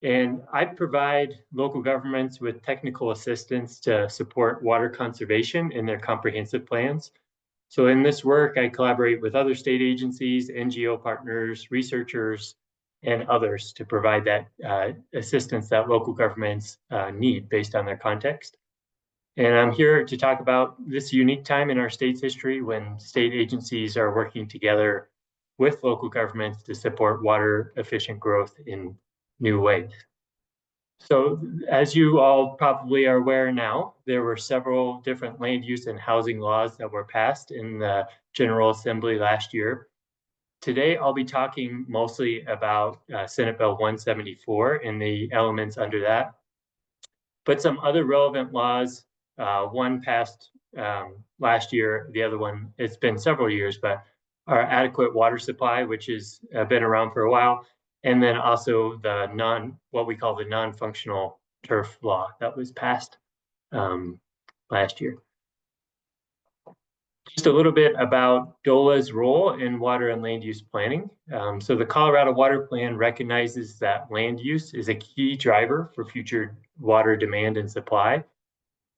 And I provide local governments with technical assistance to support water conservation in their comprehensive plans. So in this work, I collaborate with other state agencies, NGO partners, researchers, and others to provide that assistance that local governments need based on their context. And I'm here to talk about this unique time in our state's history when state agencies are working together with local governments to support water efficient growth in new ways. So as you all probably are aware now, there were several different land use and housing laws that were passed in the General Assembly last year. Today, I'll be talking mostly about Senate Bill 174 and the elements under that, but some other relevant laws, one passed last year, the other one, it's been several years, but our adequate water supply, which has been around for a while, and then also the what we call the non-functional turf law that was passed last year. Just a little bit about DOLA's role in water and land use planning. So the Colorado Water Plan recognizes that land use is a key driver for future water demand and supply.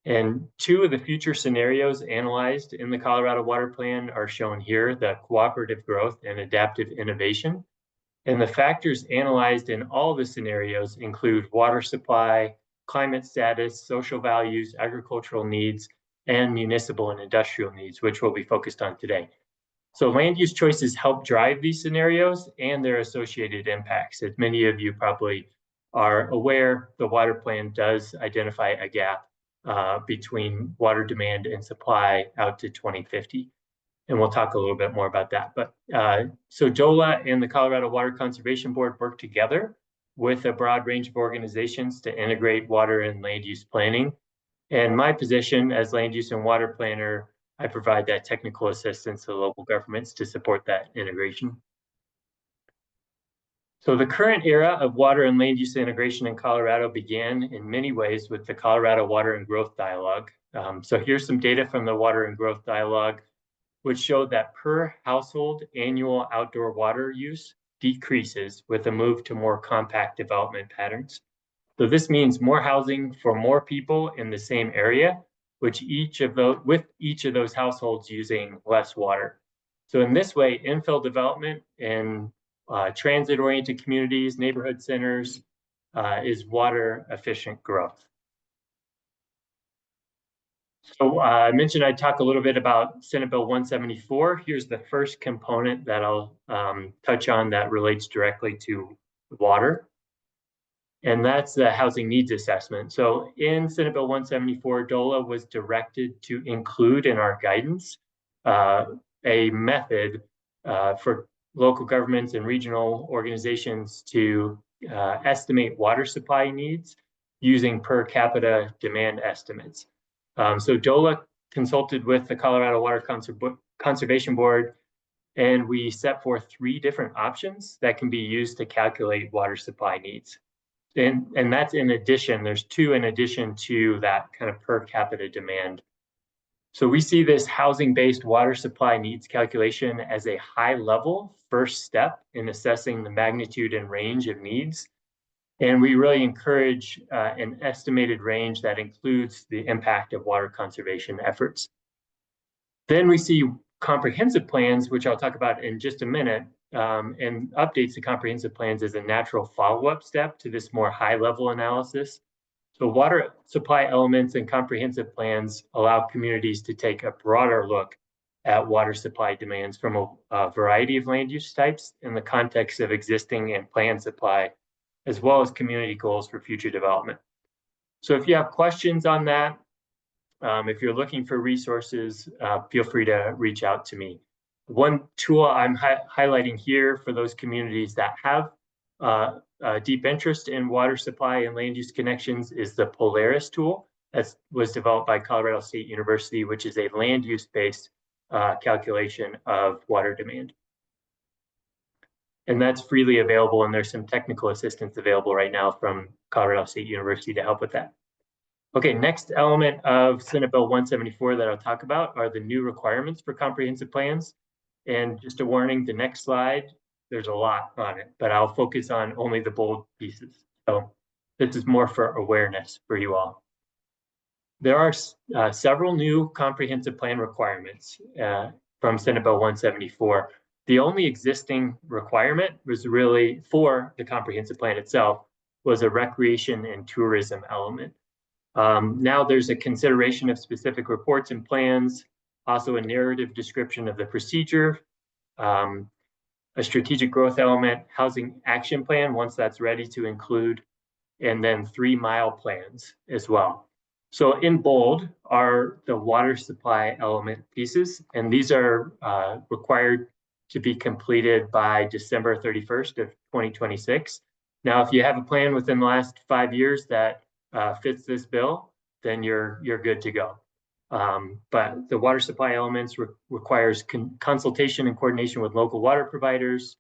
And two of the future scenarios analyzed in the Colorado Water Plan are shown here, the cooperative growth and adaptive innovation. And the factors analyzed in all the scenarios include water supply, climate status, social values, agricultural needs, and municipal and industrial needs, which we'll be focused on today. So land use choices help drive these scenarios and their associated impacts. As many of you probably are aware, the water plan does identify a gap between water demand and supply out to 2050. And we'll talk a little bit more about that. But so DOLA and the Colorado Water Conservation Board work together with a broad range of organizations to integrate water and land use planning. And my position as land use and water planner, I provide that technical assistance to local governments to support that integration. So the current era of water and land use integration in Colorado began in many ways with the Colorado Water and Growth Dialogue. So here's some data from the Water and Growth Dialogue, which showed that per household annual outdoor water use decreases with a move to more compact development patterns. So this means more housing for more people in the same area, with each of those households using less water. So in this way, infill development in transit-oriented communities, neighborhood centers, is water efficient growth. So I mentioned I'd talk a little bit about Senate Bill 174. Here's the first component that I'll touch on that relates directly to water. And that's the housing needs assessment. So in Senate Bill 174, DOLA was directed to include in our guidance a method for local governments and regional organizations to estimate water supply needs using per capita demand estimates. So DOLA consulted with the Colorado Water Conservation Board, and we set forth 3 different options that can be used to calculate water supply needs. And that's in addition, there's 2 in addition to that kind of per capita demand. So we see this housing-based water supply needs calculation as a high-level first step in assessing the magnitude and range of needs. And we really encourage an estimated range that includes the impact of water conservation efforts. Then we see comprehensive plans, which I'll talk about in just a minute, and updates to comprehensive plans as a natural follow-up step to this more high-level analysis. So water supply elements and comprehensive plans allow communities to take a broader look at water supply demands from a variety of land use types in the context of existing and planned supply, as well as community goals for future development. So if you have questions on that, if you're looking for resources, feel free to reach out to me. One tool I'm highlighting here for those communities that have a deep interest in water supply and land use connections is the Polaris tool that was developed by Colorado State University, which is a land use-based calculation of water demand. And that's freely available, and there's some technical assistance available right now from Colorado State University to help with that. Okay, next element of Senate Bill 174 that I'll talk about are the new requirements for comprehensive plans. And just a warning, the next slide, there's a lot on it, but I'll focus on only the bold pieces. So this is more for awareness for you all. There are several new comprehensive plan requirements from Senate Bill 174. The only existing requirement was really for the comprehensive plan itself was a recreation and tourism element. Now there's a consideration of specific reports and plans, also a narrative description of the procedure, a strategic growth element, housing action plan once that's ready to include, and then 3-mile plans as well. So in bold are the water supply element pieces, and these are required to be completed by December 31st of 2026. Now, if you have a plan within the last 5 years that fits this bill, then you're good to go. But the water supply elements requires consultation and coordination with local water providers,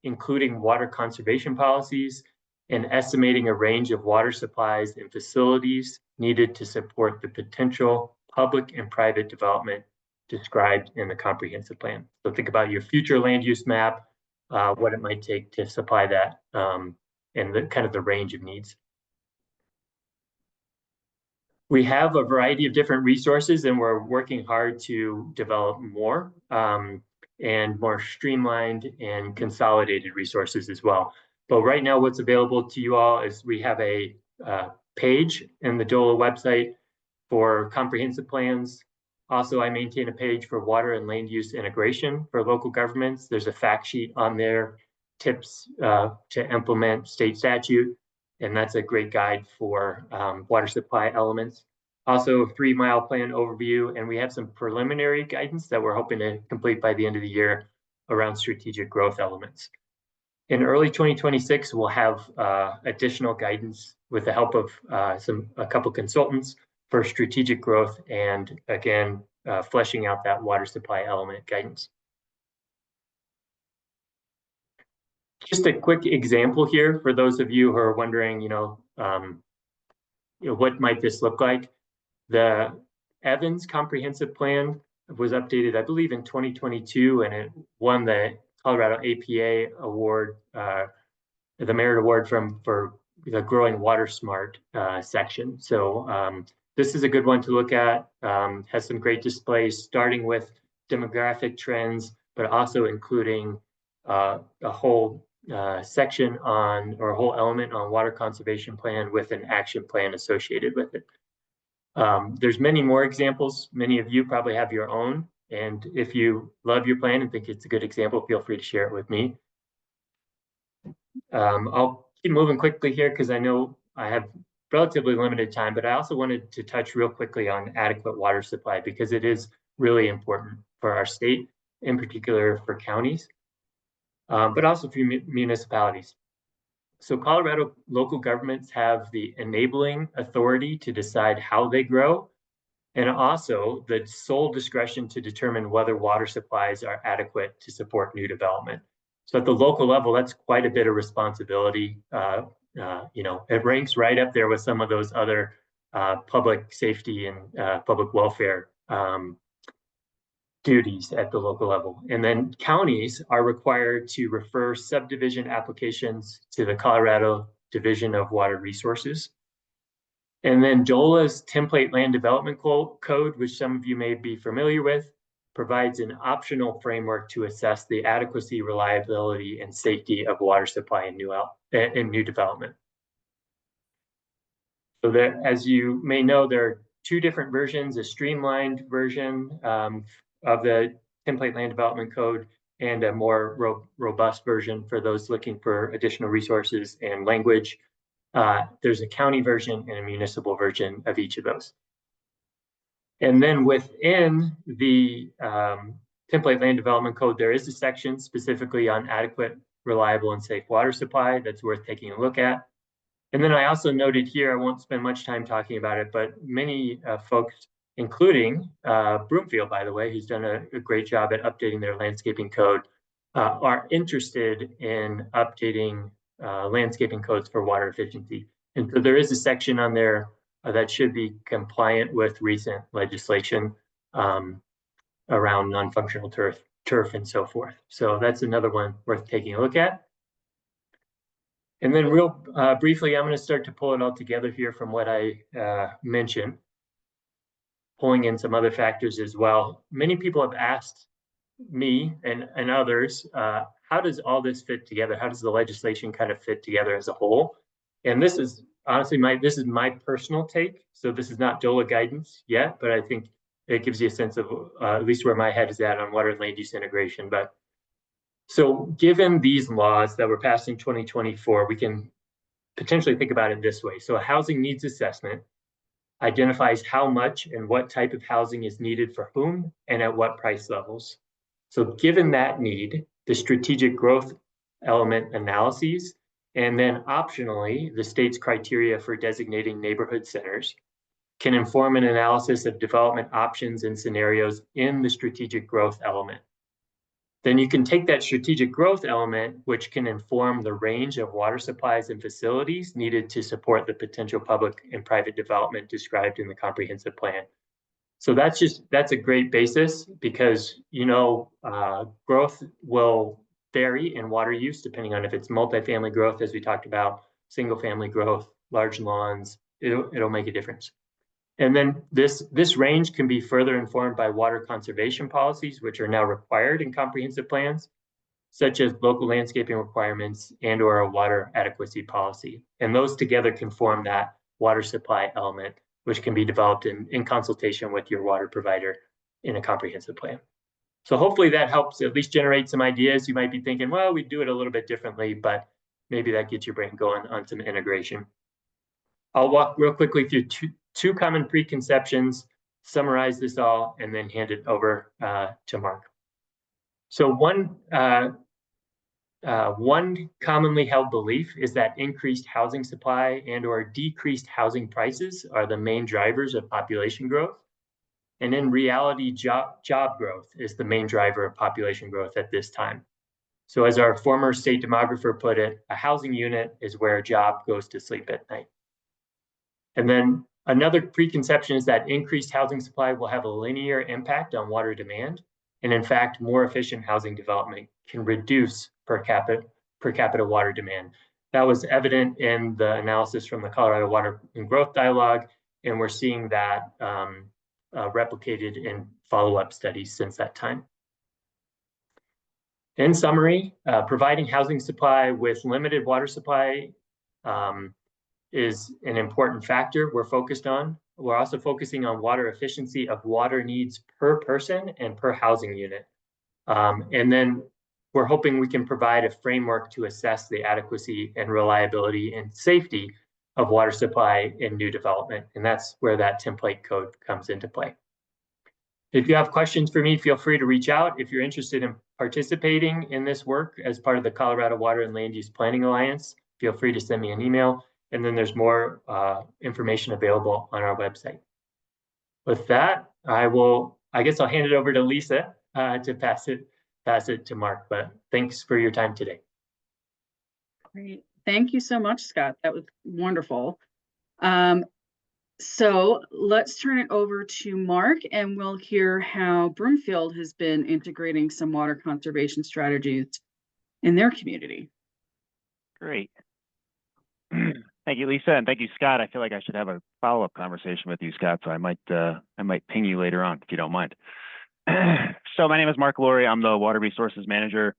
including water conservation policies, and estimating a range of water supplies and facilities needed to support the potential public and private development described in the comprehensive plan. So think about your future land use map, what it might take to supply that, and the kind of the range of needs. We have a variety of different resources, and we're working hard to develop more and more streamlined and consolidated resources as well. But right now, what's available to you all is we have a page in the DOLA website for comprehensive plans. Also, I maintain a page for water and land use integration for local governments. There's a fact sheet on there, tips to implement state statute, and that's a great guide for water supply elements. Also, 3-mile plan overview, and we have some preliminary guidance that we're hoping to complete by the end of the year around strategic growth elements. In early 2026, we'll have additional guidance with the help of a couple consultants for strategic growth and, again, fleshing out that water supply element guidance. Just a quick example here for those of you who are wondering, what might this look like? The Evans Comprehensive Plan was updated, I believe, in 2022, and it won the Colorado APA Award, the Merit Award for the Growing Water Smart section. So this is a good one to look at. Has some great displays, starting with demographic trends, but also including a whole section on, or a whole element on water conservation plan with an action plan associated with it. There's many more examples. Many of you probably have your own. And if you love your plan and think it's a good example, feel free to share it with me. I'll keep moving quickly here because I know I have relatively limited time, but I also wanted to touch real quickly on adequate water supply because it is really important for our state, in particular for counties, but also for municipalities. So Colorado local governments have the enabling authority to decide how they grow, and also the sole discretion to determine whether water supplies are adequate to support new development. So at the local level, that's quite a bit of responsibility. It ranks right up there with some of those other public safety and public welfare duties at the local level. And then counties are required to refer subdivision applications to the Colorado Division of Water Resources. And then DOLA's Template Land Development Code, which some of you may be familiar with, provides an optional framework to assess the adequacy, reliability, and safety of water supply in new development. So there, as you may know, there are 2 different versions, a streamlined version of the Template Land Development Code and a more robust version for those looking for additional resources and language. There's a county version and a municipal version of each of those. And then within the Template Land Development Code, there is a section specifically on adequate, reliable, and safe water supply that's worth taking a look at. And then I also noted here, I won't spend much time talking about it, but many folks, including Broomfield, by the way, who's done a great job at updating their landscaping code, are interested in updating landscaping codes for water efficiency. And so there is a section on there that should be compliant with recent legislation around non-functional turf and so forth. So that's another one worth taking a look at. And then real briefly, I'm going to start to pull it all together here from what I mentioned, pulling in some other factors as well. Many people have asked me and others, how does all this fit together? How does the legislation kind of fit together as a whole? And this is honestly my personal take. So this is not DOLA guidance yet, but I think it gives you a sense of at least where my head is at on water and land use integration. But so given these laws that were passed in 2024, we can potentially think about it this way. So a housing needs assessment identifies how much and what type of housing is needed for whom and at what price levels. So given that need, the strategic growth element analyses, and then optionally, the state's criteria for designating neighborhood centers can inform an analysis of development options and scenarios in the strategic growth element. Then you can take that strategic growth element, which can inform the range of water supplies and facilities needed to support the potential public and private development described in the comprehensive plan. So that's a great basis because, growth will vary in water use depending on if it's multifamily growth, as we talked about, single family growth, large lawns, it'll make a difference. And then this range can be further informed by water conservation policies, which are now required in comprehensive plans, such as local landscaping requirements and/or a water adequacy policy. And those together can form that water supply element, which can be developed in consultation with your water provider in a comprehensive plan. So hopefully that helps at least generate some ideas. You might be thinking, well, we do it a little bit differently, but maybe that gets your brain going on some integration. I'll walk real quickly through two common preconceptions, summarize this all, and then hand it over to Mark. So one commonly held belief is that increased housing supply and/or decreased housing prices are the main drivers of population growth. And in reality, job growth is the main driver of population growth at this time. So as our former state demographer put it, a housing unit is where a job goes to sleep at night. And then another preconception is that increased housing supply will have a linear impact on water demand. And in fact, more efficient housing development can reduce per capita water demand. That was evident in the analysis from the Colorado Water and Growth Dialogue, and we're seeing that replicated in follow-up studies since that time. In summary, providing housing supply with limited water supply is an important factor we're focused on. We're also focusing on water efficiency of water needs per person and per housing unit. And then we're hoping we can provide a framework to assess the adequacy and reliability and safety of water supply in new development. And that's where that template code comes into play. If you have questions for me, feel free to reach out. If you're interested in participating in this work as part of the Colorado Water and Land Use Planning Alliance, feel free to send me an email. And then there's more information available on our website. With that, I guess I'll hand it over to Lisa to pass it to Mark, but thanks for your time today. Great. Thank you so much, Scott. That was wonderful. So let's turn it over to Mark and we'll hear how Broomfield has been integrating some water conservation strategies in their community. Great. Thank you, Lisa, and thank you, Scott. I feel like I should have a follow-up conversation with you, Scott, so I might ping you later on if you don't mind. So my name is Mark Laurie. I'm the Water Resources Manager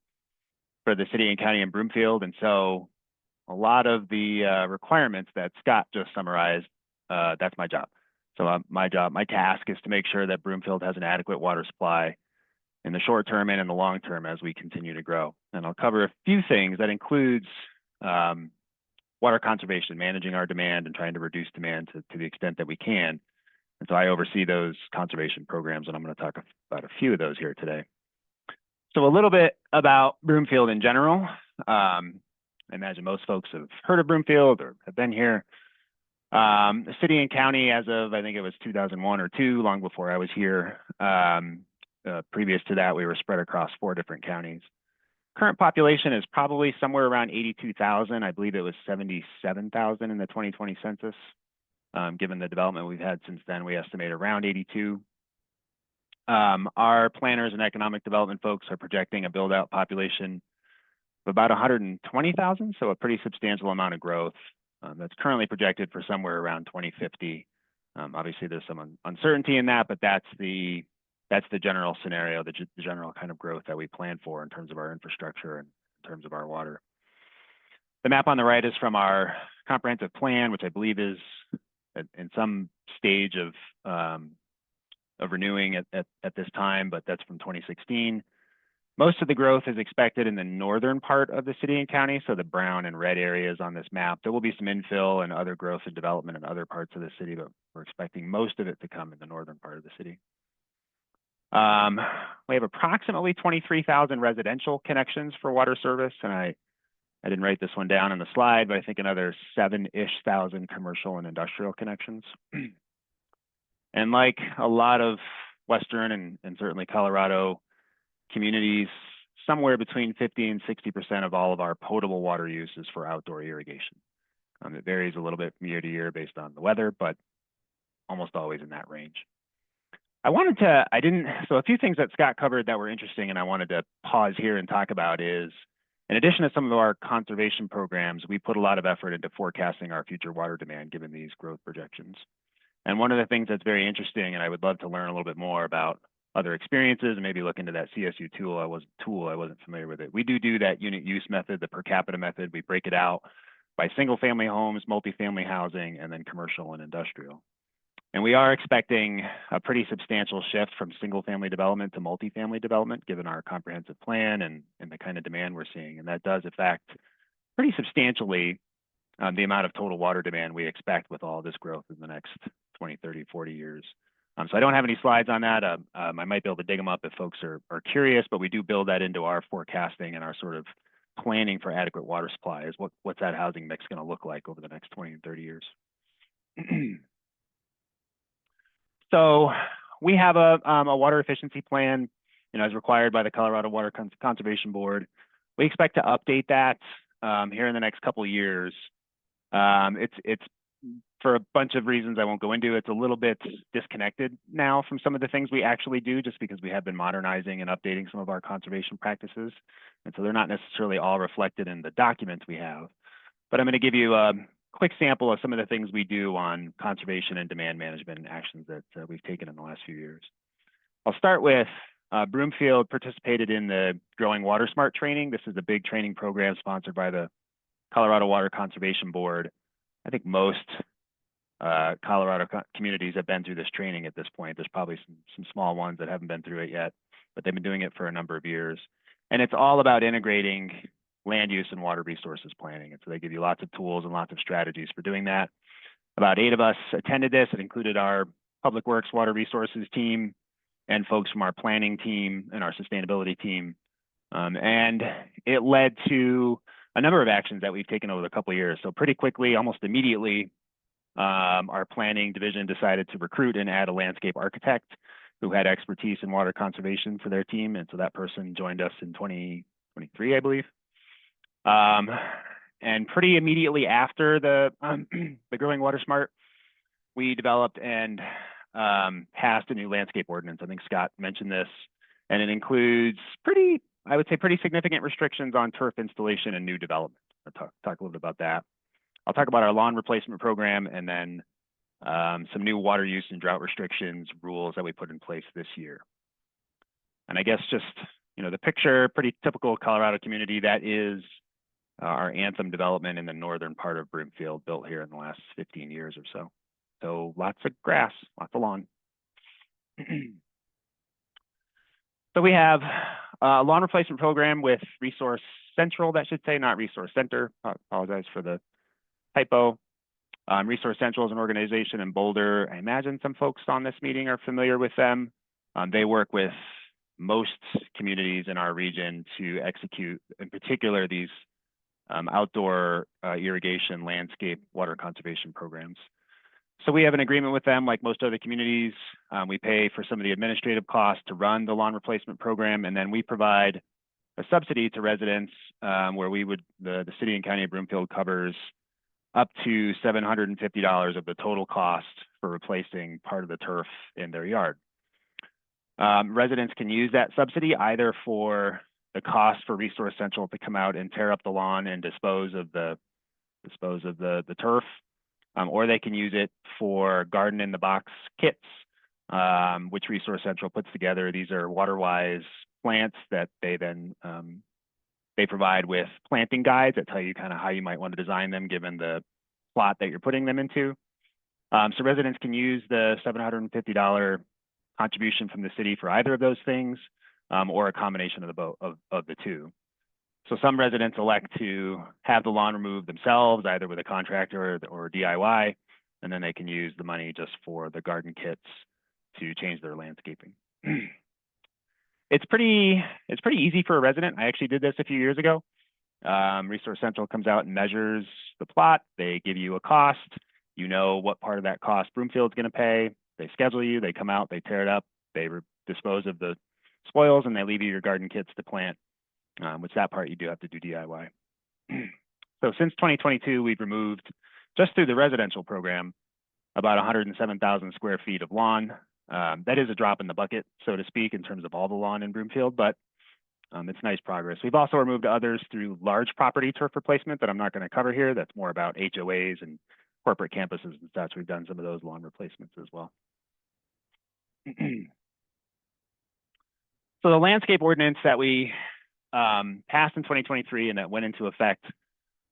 for the City and County in Broomfield, and so a lot of the requirements that Scott just summarized, that's my job. So my task is to make sure that Broomfield has an adequate water supply in the short term and in the long term as we continue to grow. And I'll cover a few things that includes water conservation, managing our demand and trying to reduce demand to the extent that we can. And so I oversee those conservation programs, and I'm going to talk about a few of those here today. So a little bit about Broomfield in general. I imagine most folks have heard of Broomfield or have been here. The city and county, as of, I think it was 2001 or 2, long before I was here. Previous to that, we were spread across 4 different counties. Current population is probably somewhere around 82,000. I believe it was 77,000 in the 2020 census. Given the development we've had since then, we estimate around 82. Our planners and economic development folks are projecting a build-out population about 120,000, so a pretty substantial amount of growth that's currently projected for somewhere around 2050. Obviously, there's some uncertainty in that, but that's the general scenario, the general kind of growth that we plan for in terms of our infrastructure and in terms of our water. The map on the right is from our comprehensive plan, which I believe is in some stage of renewing at this time, but that's from 2016. Most of the growth is expected in the northern part of the city and county, so the brown and red areas on this map. There will be some infill and other growth and development in other parts of the city, but we're expecting most of it to come in the northern part of the city. We have approximately 23,000 residential connections for water service, and I didn't write this one down in the slide, but I think another 7-ish thousand commercial and industrial connections. And like a lot of Western and certainly Colorado communities, somewhere between 50 and 60% of all of our potable water use is for outdoor irrigation. It varies a little bit from year to year based on the weather, but almost always in that range. So a few things that Scott covered that were interesting and I wanted to pause here and talk about is, in addition to some of our conservation programs, we put a lot of effort into forecasting our future water demand given these growth projections. And one of the things that's very interesting, and I would love to learn a little bit more about other experiences and maybe look into that CSU tool. I wasn't familiar with it. We do that unit use method, the per capita method. We break it out by single family homes, multifamily housing, and then commercial and industrial. And we are expecting a pretty substantial shift from single family development to multifamily development, given our comprehensive plan and the kind of demand we're seeing. And that does affect pretty substantially the amount of total water demand we expect with all this growth in the next 20, 30, 40 years. So I don't have any slides on that. I might be able to dig them up if folks are curious, but we do build that into our forecasting and our sort of planning for adequate water supply is what's that housing mix going to look like over the next 20 and 30 years. So we have a water efficiency plan, as required by the Colorado Water Conservation Board. We expect to update that here in the next couple of years. It's for a bunch of reasons I won't go into. It's a little bit disconnected now from some of the things we actually do, just because we have been modernizing and updating some of our conservation practices. And so they're not necessarily all reflected in the documents we have. But I'm going to give you a quick sample of some of the things we do on conservation and demand management actions that we've taken in the last few years. I'll start with Broomfield participated in the Growing Water Smart training. This is a big training program sponsored by the Colorado Water Conservation Board. I think most Colorado communities have been through this training at this point. There's probably some small ones that haven't been through it yet, but they've been doing it for a number of years. And it's all about integrating land use and water resources planning. And so they give you lots of tools and lots of strategies for doing that. About 8 of us attended this. It included our Public Works Water Resources team and folks from our planning team and our sustainability team. And it led to a number of actions that we've taken over the couple of years. So pretty quickly, almost immediately, our planning division decided to recruit and add a landscape architect who had expertise in water conservation for their team. And so that person joined us in 2023, I believe. And pretty immediately after the Growing Water Smart, we developed and passed a new landscape ordinance. I think Scott mentioned this, and it includes pretty significant restrictions on turf installation and new development. I'll talk a little bit about that. I'll talk about our lawn replacement program and then some new water use and drought restrictions rules that we put in place this year. And I guess just, the picture, pretty typical Colorado community, that is our Anthem development in the northern part of Broomfield, built here in the last 15 years or so. So lots of grass, lots of lawn. So we have a lawn replacement program with Resource Central, that should say, not Resource Center. I apologize for the typo. Resource Central is an organization in Boulder. I imagine some folks on this meeting are familiar with them. They work with most communities in our region to execute, in particular, these outdoor irrigation, landscape, water conservation programs. So we have an agreement with them, like most other communities. We pay for some of the administrative costs to run the lawn replacement program, and then we provide a subsidy to residents where the city and county of Broomfield covers up to $750 of the total cost for replacing part of the turf in their yard. Residents can use that subsidy either for the cost for Resource Central to come out and tear up the lawn and dispose of the turf, or they can use it for garden in the box kits, which Resource Central puts together. These are WaterWise plants that they then they provide with planting guides that tell you kind of how you might want to design them given the plot that you're putting them into. So residents can use the $750 contribution from the city for either of those things, or a combination of the two. So some residents elect to have the lawn removed themselves, either with a contractor or DIY, and then they can use the money just for the garden kits to change their landscaping. It's pretty easy for a resident. I actually did this a few years ago. Resource Central comes out and measures the plot. They give you a cost. You know what part of that cost Broomfield's going to pay. They schedule you. They come out. They tear it up. They dispose of the spoils, and they leave you your garden kits to plant. Which that part you do have to do DIY. So since 2022, we've removed, just through the residential program, about 107,000 square feet of lawn. That is a drop in the bucket, so to speak, in terms of all the lawn in Broomfield, but it's nice progress. We've also removed others through large property turf replacement that I'm not going to cover here. That's more about HOAs and corporate campuses and such. We've done some of those lawn replacements as well. So the landscape ordinance that we passed in 2023 and that went into effect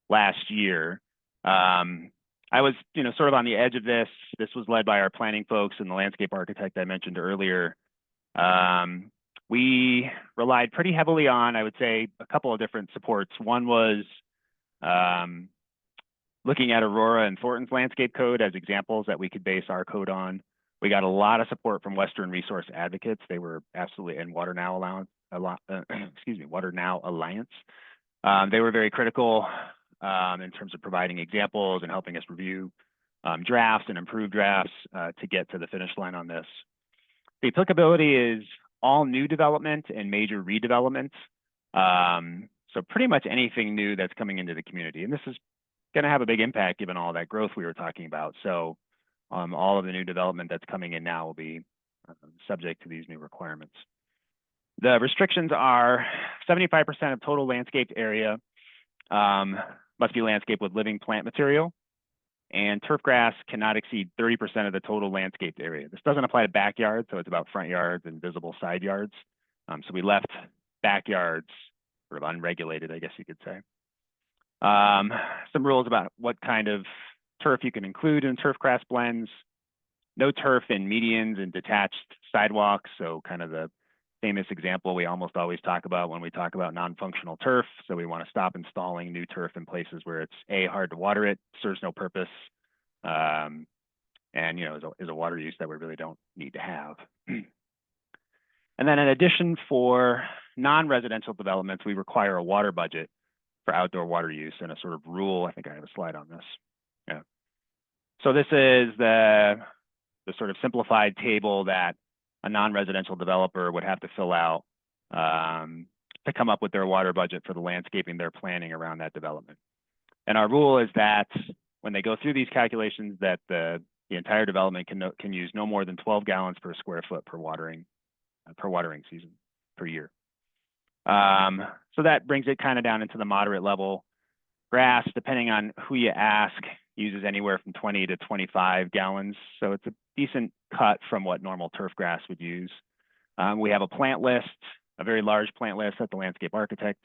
last year. I was, sort of on the edge of this. This was led by our planning folks and the landscape architect I mentioned earlier. We relied pretty heavily on, I would say, a couple of different supports. One was looking at Aurora and Thornton's landscape code as examples that we could base our code on. We got a lot of support from Western Resource Advocates. They were absolutely, and Water Now Alliance. They were very critical in terms of providing examples and helping us review drafts and improve drafts to get to the finish line on this. The applicability is all new development and major redevelopment. So pretty much anything new that's coming into the community. And this is going to have a big impact given all that growth we were talking about. So all of the new development that's coming in now will be subject to these new requirements. The restrictions are 75% of total landscaped area must be landscaped with living plant material, and turf grass cannot exceed 30% of the total landscaped area. This doesn't apply to backyards, so it's about front yards and visible side yards. So we left backyards sort of unregulated, I guess you could say. Some rules about what kind of turf you can include in turf grass blends. No turf in medians and detached sidewalks, so kind of the famous example we almost always talk about when we talk about non-functional turf. So we want to stop installing new turf in places where it's hard to water it, serves no purpose, and is a water use that we really don't need to have. And then in addition, for non-residential developments, we require a water budget for outdoor water use and a sort of rule. I think I have a slide on this. Yeah. So this is the sort of simplified table that a non-residential developer would have to fill out to come up with their water budget for the landscaping they're planning around that development. And our rule is that when they go through these calculations, that the entire development can use no more than 12 gallons per square foot per watering season per year. So that brings it kind of down into the moderate level. Grass, depending on who you ask, uses anywhere from 20 to 25 gallons. So it's a decent cut from what normal turf grass would use. We have a plant list, a very large plant list that the landscape architect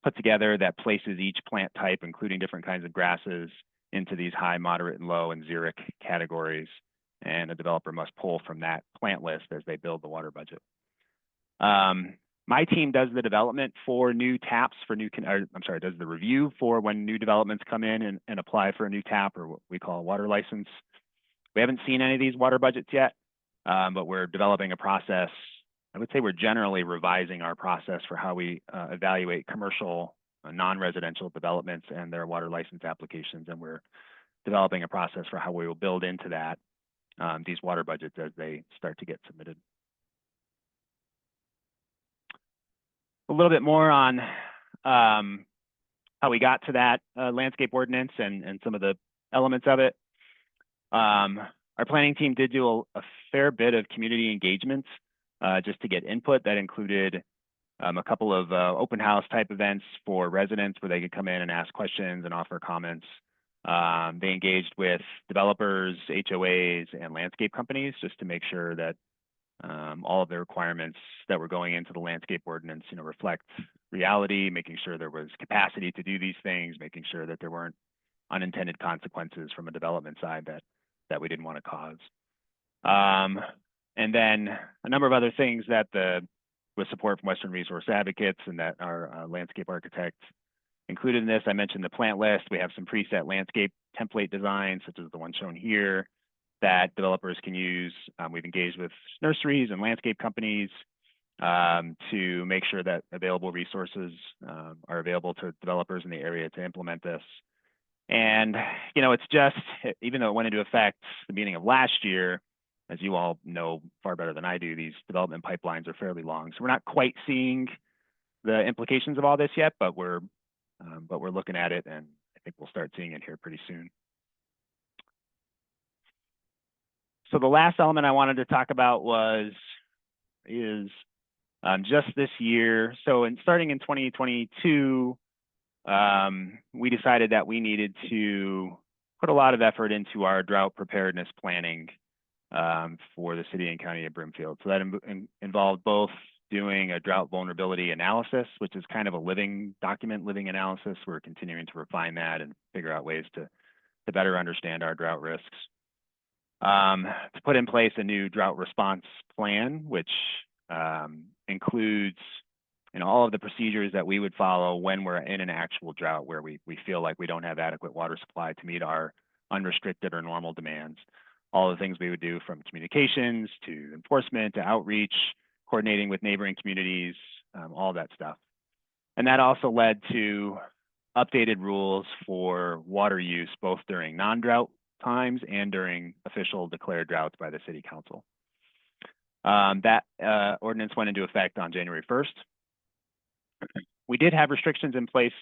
put together that places each plant type, including different kinds of grasses, into these high, moderate, and low and xeric categories. And a developer must pull from that plant list as they build the water budget. My team does the development for new taps for does the review for when new developments come in and apply for a new tap, or what we call a water license. We haven't seen any of these water budgets yet, but we're developing a process. I would say we're generally revising our process for how we evaluate commercial non-residential developments and their water license applications. And we're developing a process for how we will build into that these water budgets as they start to get submitted. A little bit more on how we got to that landscape ordinance and some of the elements of it. Our planning team did do a fair bit of community engagements just to get input. That included a couple of open house type events for residents where they could come in and ask questions and offer comments. They engaged with developers, HOAs, and landscape companies just to make sure that all of the requirements that were going into the landscape ordinance, reflect reality, making sure there was capacity to do these things, making sure that there weren't unintended consequences from a development side that we didn't want to cause. And then a number of other things that with support from Western Resource Advocates and that our landscape architect included in this. I mentioned the plant list. We have some preset landscape template designs, such as the one shown here, that developers can use. We've engaged with nurseries and landscape companies to make sure that available resources are available to developers in the area to implement this. And, it's just, even though it went into effect the beginning of last year, as you all know far better than I do, these development pipelines are fairly long. So we're not quite seeing the implications of all this yet, but we're looking at it, and I think we'll start seeing it here pretty soon. So the last element I wanted to talk about is just this year. So starting in 2022, we decided that we needed to put a lot of effort into our drought preparedness planning for the city and county of Broomfield. So that involved both doing a drought vulnerability analysis, which is kind of a living analysis. We're continuing to refine that and figure out ways to better understand our drought risks. To put in place a new drought response plan, which includes all of the procedures that we would follow when we're in an actual drought where we feel like we don't have adequate water supply to meet our unrestricted or normal demands. All the things we would do, from communications to enforcement to outreach, coordinating with neighboring communities, all that stuff. And that also led to updated rules for water use, both during non-drought times and during official declared droughts by the city council. That ordinance went into effect on January 1st. We did have restrictions in place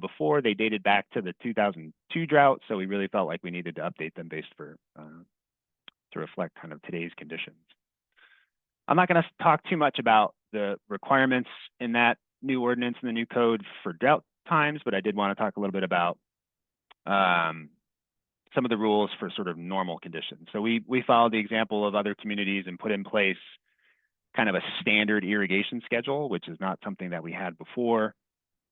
before. They dated back to the 2002 drought, so we really felt like we needed to update them to reflect kind of today's conditions. I'm not going to talk too much about the requirements in that new ordinance and the new code for drought times, but I did want to talk a little bit about some of the rules for sort of normal conditions. So we followed the example of other communities and put in place kind of a standard irrigation schedule, which is not something that we had before.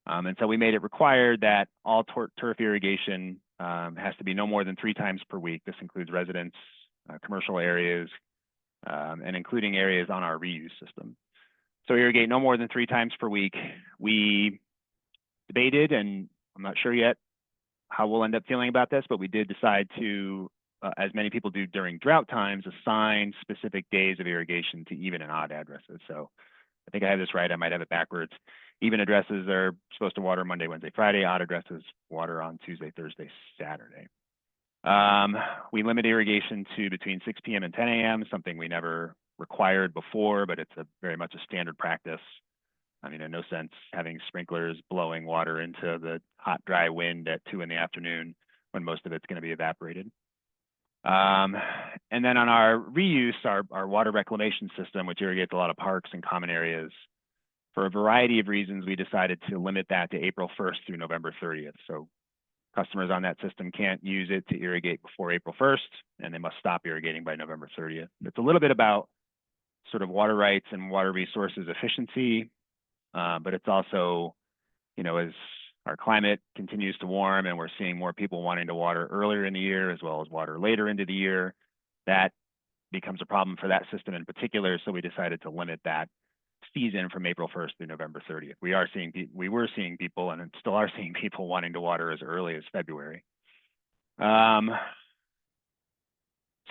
And so we made it required that all turf irrigation has to be no more than 3 times per week. This includes residents, commercial areas, and including areas on our reuse system. So irrigate no more than 3 times per week. We debated, and I'm not sure yet how we'll end up feeling about this, but we did decide to, as many people do during drought times, assign specific days of irrigation to even and odd addresses. So I think I have this right. I might have it backwards. Even addresses are supposed to water Monday, Wednesday, Friday. Odd addresses water on Tuesday, Thursday, Saturday. We limit irrigation to between 6 p.m. and 10 a.m., something we never required before, but it's very much a standard practice. I mean, in no sense having sprinklers blowing water into the hot, dry wind at 2 in the afternoon when most of it's going to be evaporated. And then on our reuse, our water reclamation system, which irrigates a lot of parks and common areas, for a variety of reasons, we decided to limit that to April 1st through November 30th. So customers on that system can't use it to irrigate before April 1st, and they must stop irrigating by November 30th. It's a little bit about sort of water rights and water resources efficiency, but it's also, as our climate continues to warm and we're seeing more people wanting to water earlier in the year as well as water later into the year, that becomes a problem for that system in particular. So we decided to limit that season from April 1st through November 30th. We were seeing people and still are seeing people wanting to water as early as February. So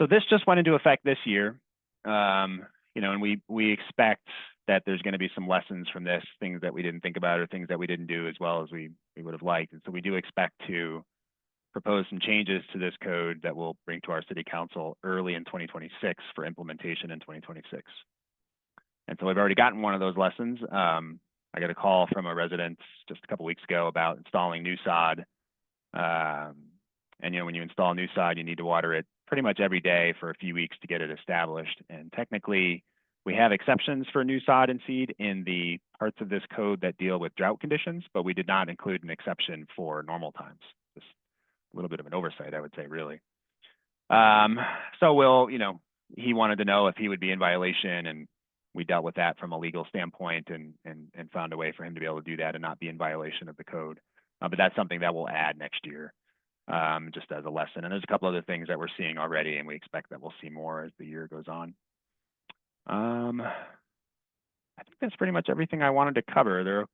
this just went into effect this year, and we expect that there's going to be some lessons from this, things that we didn't think about or things that we didn't do as well as we would have liked. And so we do expect to propose some changes to this code that we'll bring to our city council early in 2026 for implementation in 2026. And so we've already gotten one of those lessons. I got a call from a resident just a couple weeks ago about installing new sod. And when you install new sod, you need to water it pretty much every day for a few weeks to get it established. And technically, We have exceptions for new sod and seed in the parts of this code that deal with drought conditions, but we did not include an exception for normal times. Just a little bit of an oversight, I would say, really. So we'll, he wanted to know if he would be in violation, and we dealt with that from a legal standpoint and found a way for him to be able to do that and not be in violation of the code. But that's something that we'll add next year, just as a lesson. And there's a couple other things that we're seeing already, and we expect that we'll see more as the year goes on. I think that's pretty much everything I wanted to cover. They're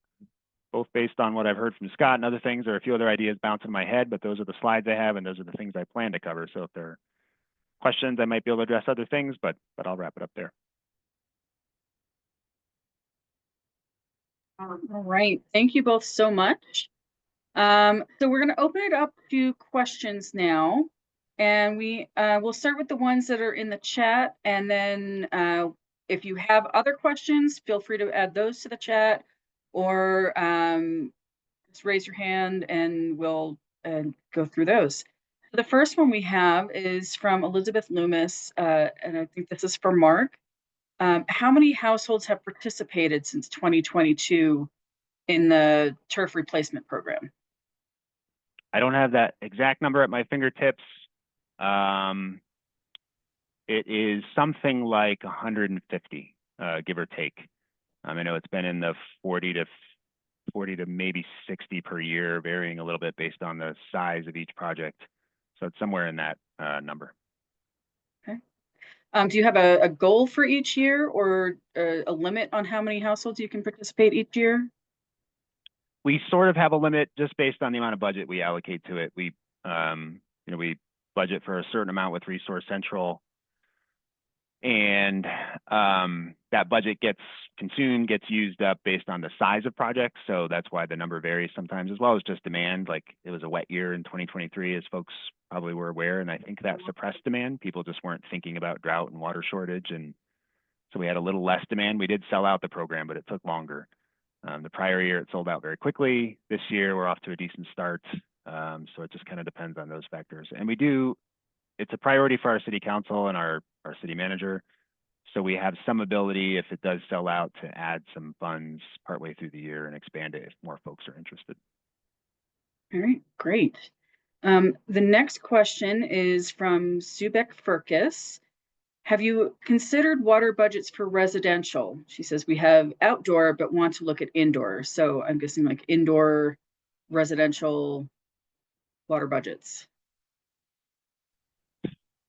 both based on what I've heard from Scott and other things. There are a few other ideas bouncing in my head, but those are the slides I have, and those are the things I plan to cover. So if there are questions, I might be able to address other things, but I'll wrap it up there. All right, thank you both so much. So we're going to open it up to questions now, and we'll start with the ones that are in the chat, and then if you have other questions, feel free to add those to the chat, or just raise your hand and we'll go through those. The first one we have is from Elizabeth Loomis, and I think this is for Mark. How many households have participated since 2022 in the turf replacement program? I don't have that exact number at my fingertips. It is something like 150, give or take. I know it's been in the 40 to maybe 60 per year, varying a little bit based on the size of each project. So it's somewhere in that number. Okay. Do you have a goal for each year, or a limit on how many households you can participate each year? We sort of have a limit just based on the amount of budget we allocate to it. We, we budget for a certain amount with Resource Central, and that budget gets consumed, gets used up based on the size of projects. So that's why the number varies sometimes, as well as just demand. Like, it was a wet year in 2023, as folks probably were aware, and I think that suppressed demand. People just weren't thinking about drought and water shortage, and so we had a little less demand. We did sell out the program, but it took longer. The prior year, it sold out very quickly. This year, we're off to a decent start. So it just kind of depends on those factors. And it's a priority for our city council and our city manager. So we have some ability, if it does sell out, to add some funds partway through the year and expand it if more folks are interested. All right, great. The next question is from Subek Furkis. Have you considered water budgets for residential? She says, we have outdoor, but want to look at indoor. So I'm guessing like indoor residential water budgets.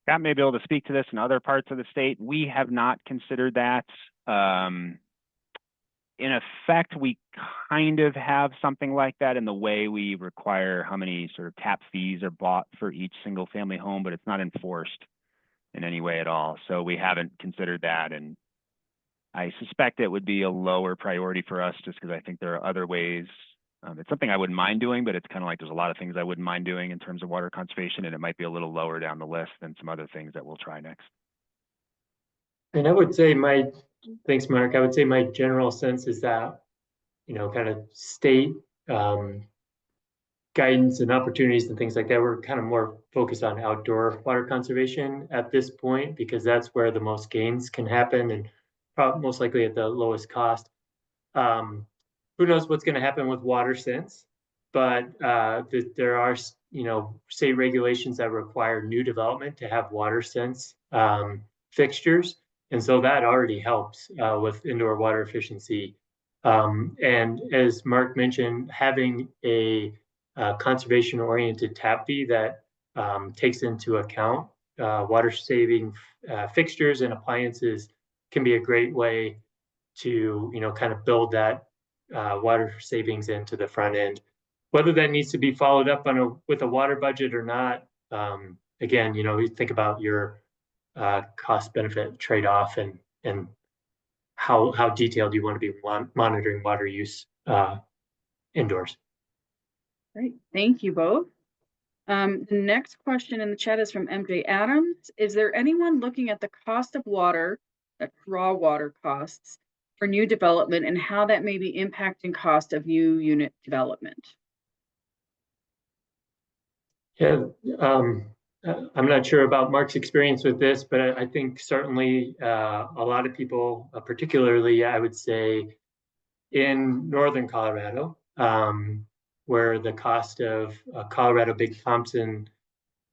Scott may be able to speak to this in other parts of the state. We have not considered that. In effect, we kind of have something like that in the way we require how many sort of tap fees are bought for each single family home, but it's not enforced in any way at all. So we haven't considered that. And I suspect it would be a lower priority for us just because I think there are other ways. It's something I wouldn't mind doing, but it's kind of like there's a lot of things I wouldn't mind doing in terms of water conservation, and it might be a little lower down the list than some other things that we'll try next. And I would say thanks, Mark. I would say my general sense is that, kind of state guidance and opportunities and things like that, we're kind of more focused on outdoor water conservation at this point, because that's where the most gains can happen and most likely at the lowest cost. Who knows what's going to happen with water since, but there are, state regulations that require new development to have water sense fixtures. And so that already helps with indoor water efficiency. And as Mark mentioned, having a conservation-oriented tap fee that takes into account water saving fixtures and appliances can be a great way to, kind of build that water savings into the front end. Whether that needs to be followed up with a water budget or not, again, you think about your cost benefit trade-off and how detailed you want to be monitoring water use indoors. Great, thank you both. The next question in the chat is from MJ Adams. Is there anyone looking at the cost of water, raw water costs, for new development and how that may be impacting cost of new unit development? Yeah, I'm not sure about Mark's experience with this, but I think certainly a lot of people, particularly I would say in northern Colorado, where the cost of Colorado Big Thompson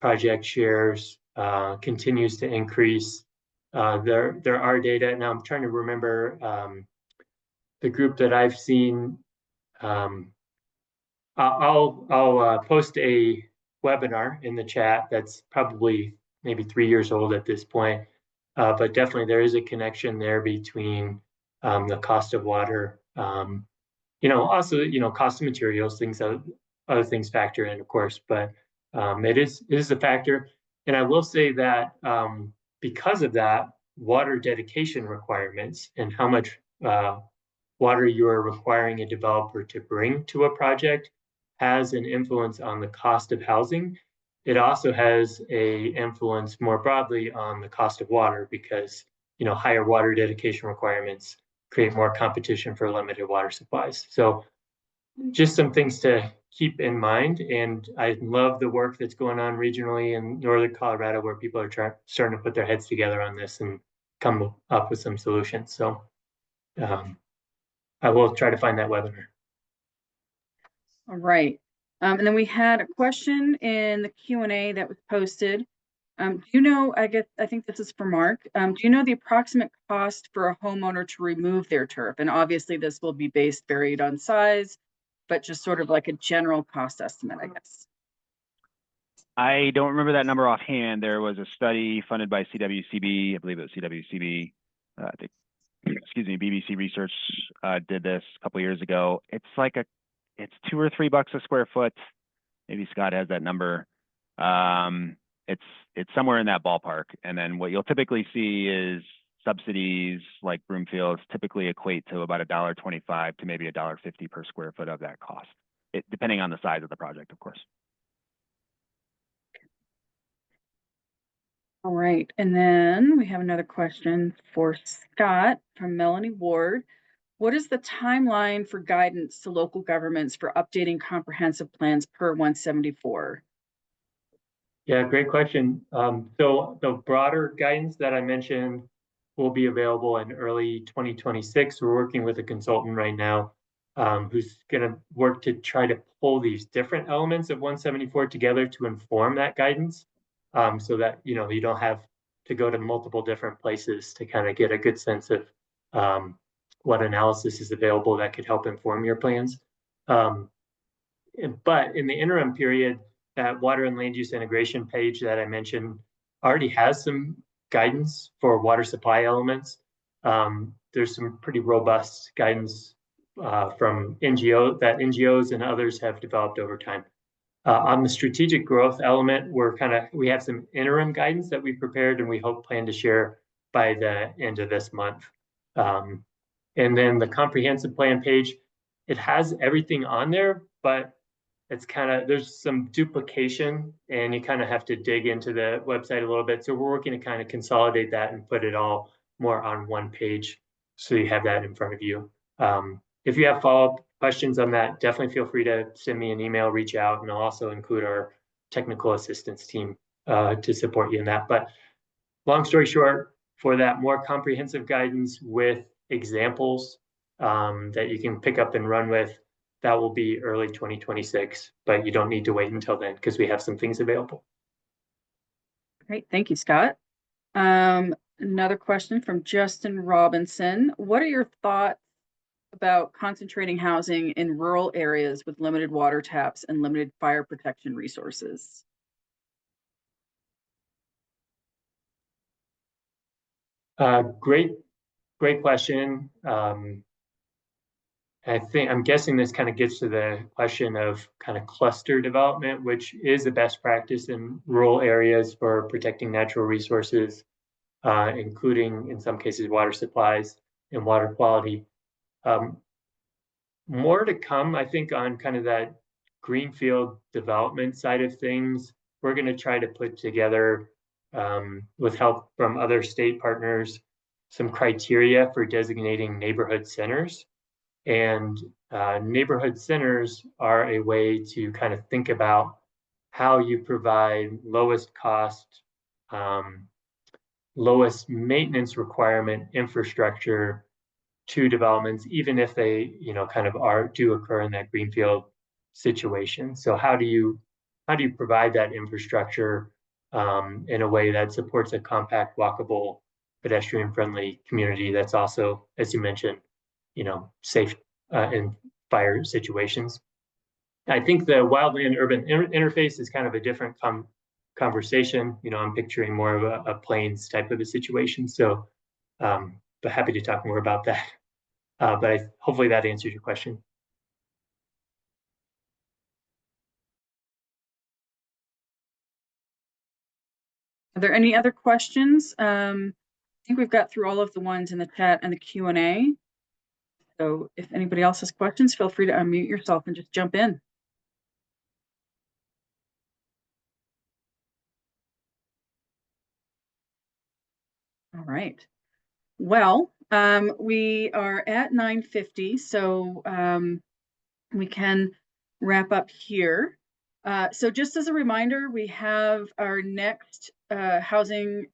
project shares continues to increase. There are data. Now I'm trying to remember the group that I've seen. I'll post a webinar in the chat that's probably maybe 3 years old at this point, but definitely there is a connection there between the cost of water, also cost of materials, other things factor in, of course, but it is a factor. And I will say that because of that, water dedication requirements and how much water you are requiring a developer to bring to a project has an influence on the cost of housing. It also has a influence more broadly on the cost of water because higher water dedication requirements create more competition for limited water supplies. So just some things to keep in mind. And I love the work that's going on regionally in northern Colorado where people are starting to put their heads together on this and come up with some solutions. So I will try to find that webinar. All right. And then we had a question in the Q&A that was posted. Do you know, I think this is for Mark. Do you know the approximate cost for a homeowner to remove their turf? And obviously this will be varied on size, but just sort of like a general cost estimate, I guess. I don't remember that number offhand. There was a study funded by CWCB. I believe it was CWCB. Excuse me, BBC Research did this a couple of years ago. It's $2 or $3 a square foot. Maybe Scott has that number. It's somewhere in that ballpark. And then what you'll typically see is subsidies like Broomfields typically equate to about $1.25 to maybe $1.50 per square foot of that cost, depending on the size of the project, of course. All right, and then we have another question for Scott from Melanie Ward. What is the timeline for guidance to local governments for updating comprehensive plans per 174? Yeah, great question. So the broader guidance that I mentioned will be available in early 2026. We're working with a consultant right now who's going to work to try to pull these different elements of 174 together to inform that guidance, so that you don't have to go to multiple different places to kind of get a good sense of what analysis is available that could help inform your plans. But in the interim period, that water and land use integration page that I mentioned already has some guidance for water supply elements. There's some pretty robust guidance from NGOs and others have developed over time. On the strategic growth element, we have some interim guidance that we prepared and we plan to share by the end of this month. And then the comprehensive plan page, it has everything on there, but there's some duplication and you kind of have to dig into the website a little bit. So we're working to kind of consolidate that and put it all more on one page so you have that in front of you. If you have follow-up questions on that, definitely feel free to send me an email, reach out, and I'll also include our technical assistance team to support you in that. But long story short, for that more comprehensive guidance with examples that you can pick up and run with, that will be early 2026, but you don't need to wait until then because we have some things available. Great, thank you, Scott. Another question from Justin Robinson. What are your thoughts about concentrating housing in rural areas with limited water taps and limited fire protection resources? Great question. I'm guessing this kind of gets to the question of kind of cluster development, which is a best practice in rural areas for protecting natural resources, including in some cases water supplies and water quality. More to come, I think, on kind of that greenfield development side of things. We're going to try to put together, with help from other state partners, some criteria for designating neighborhood centers. And neighborhood centers are a way to kind of think about how you provide lowest cost, lowest maintenance requirement infrastructure to developments, even if they, kind of do occur in that greenfield situation. So how do you provide that infrastructure in a way that supports a compact, walkable, pedestrian-friendly community that's also, as you mentioned, safe in fire situations? I think the wildland urban interface is kind of a different conversation. I'm picturing more of a plains type of a situation. So, but happy to talk more about that. But hopefully that answers your question. Are there any other questions? I think we've got through all of the ones in the chat and the Q&A. So if anybody else has questions, feel free to unmute yourself and just jump in. All right. Well, we are at 9:50, so we can wrap up here. So just as a reminder, we have our next housing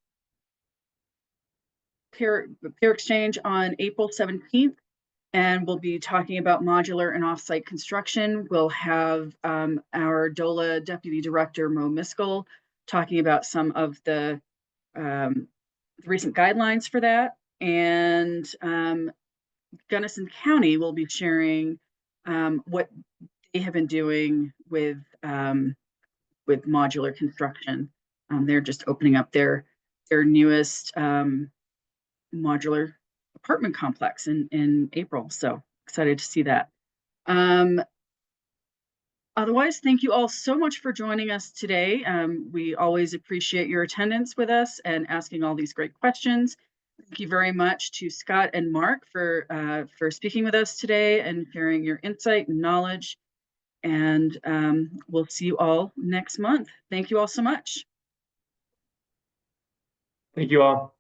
peer exchange on April 17th, and we'll be talking about modular and offsite construction. We'll have our DOLA Deputy Director, Mo Miskell, talking about some of the recent guidelines for that. And Gunnison County will be sharing what they have been doing with modular construction. They're just opening up their newest modular apartment complex in April. So excited to see that. Otherwise, thank you all so much for joining us today. We always appreciate your attendance with us and asking all these great questions. Thank you very much to Scott and Mark for speaking with us today and sharing your insight and knowledge. And we'll see you all next month. Thank you all so much. Thank you all.